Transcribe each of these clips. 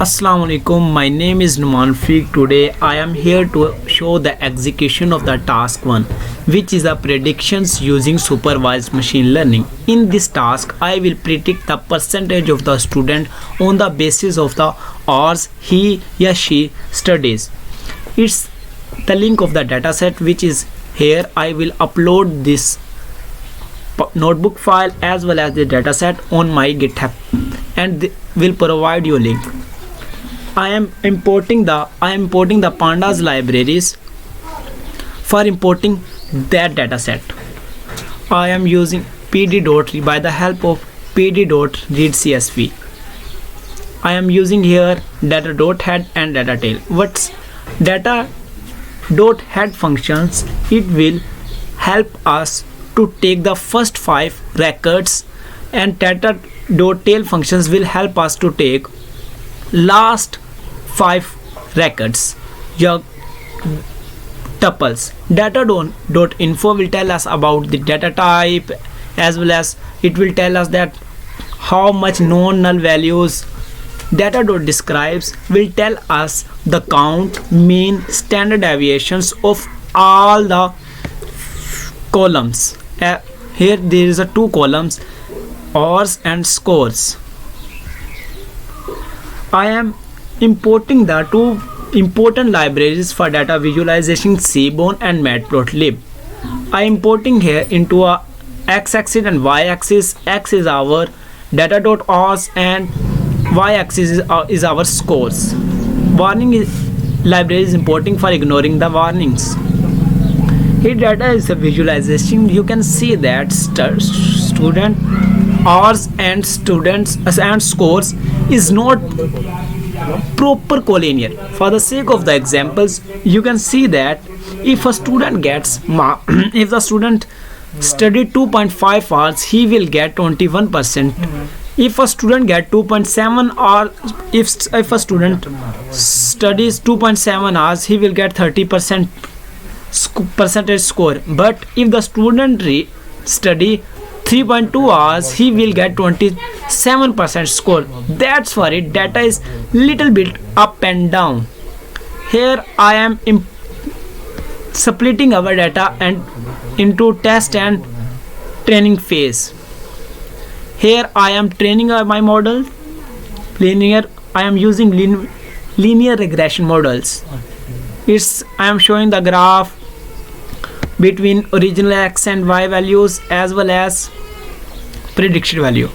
Assalamu alaikum. My name is Numan Fiq. Today I am here to show the execution of the task 1, which is a predictions using supervised machine learning. In this task I will predict the percentage of the student on the basis of the hours he or she studies. It's the link of the dataset which is here. I will upload this notebook file as well as the dataset on my GitHub and will provide you a link. I am importing the pandas libraries for importing that dataset. I am using pd.read by the help of pd.read.csv. I am using here data.head and data tail. What's data.head functions? It will help us to take the first 5 records, and data.tail functions will help us to take last 5 records, your tuples. Data.info will tell us about the data type, as well as it will tell us that how much non-null values. Data.describes will tell us the count, mean, standard deviations of all the columns. Here there is a 2 columns, hours and scores. I am importing the 2 important libraries for data visualization, Seaborn and Matplotlib. I am importing here into a x-axis and y-axis. X is our data.hours and y-axis is our scores. Library is importing for ignoring the warnings. Here data is a visualization. You can see that student hours and students and scores is not proper collinear. For the sake of the examples, you can see that if a student gets if the student studied 2.5 hours, he will get 21%. If a student get 2.7, or if a student studies 2.7 hours, he will get 30% percentage score. But if the student study 3.2 hours, he will get 27% score. That's why data is little bit up and down. Here I am splitting our data and into test and training phase. Here I am training my model linear. I am using linear regression models. I am showing the graph between original x and y values as well as predicted value.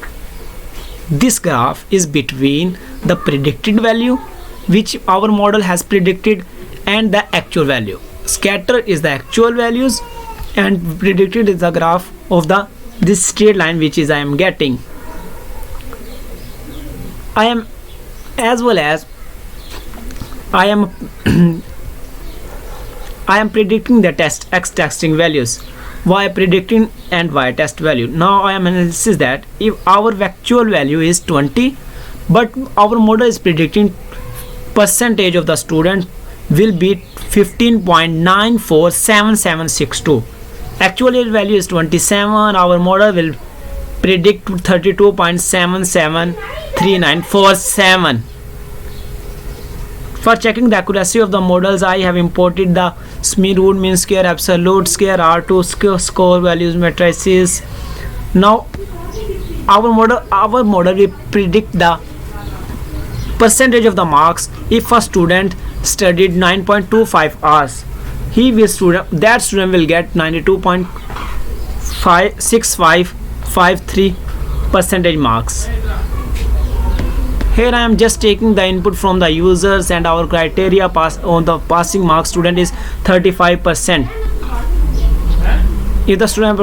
This graph is between the predicted value which our model has predicted and the actual value. Scatter is the actual values and predicted is the graph of this straight line which is I am getting. I am predicting the x testing values, y predicting and y test value. Now I am analysis that if our actual value is 20, but our model is predicting percentage of the student will be 15.947762. Actual value is 27. Our model will predict 32.773947. For checking the accuracy of the models, I have imported the mean, root, mean square, absolute square, R2 score values matrices. Now our model will predict the percentage of the marks. If a student studied 9.25 hours, that student will get 92.6553 percentage marks. Here I am just taking the input from the users, and our criteria on the passing mark student is 35%. If the student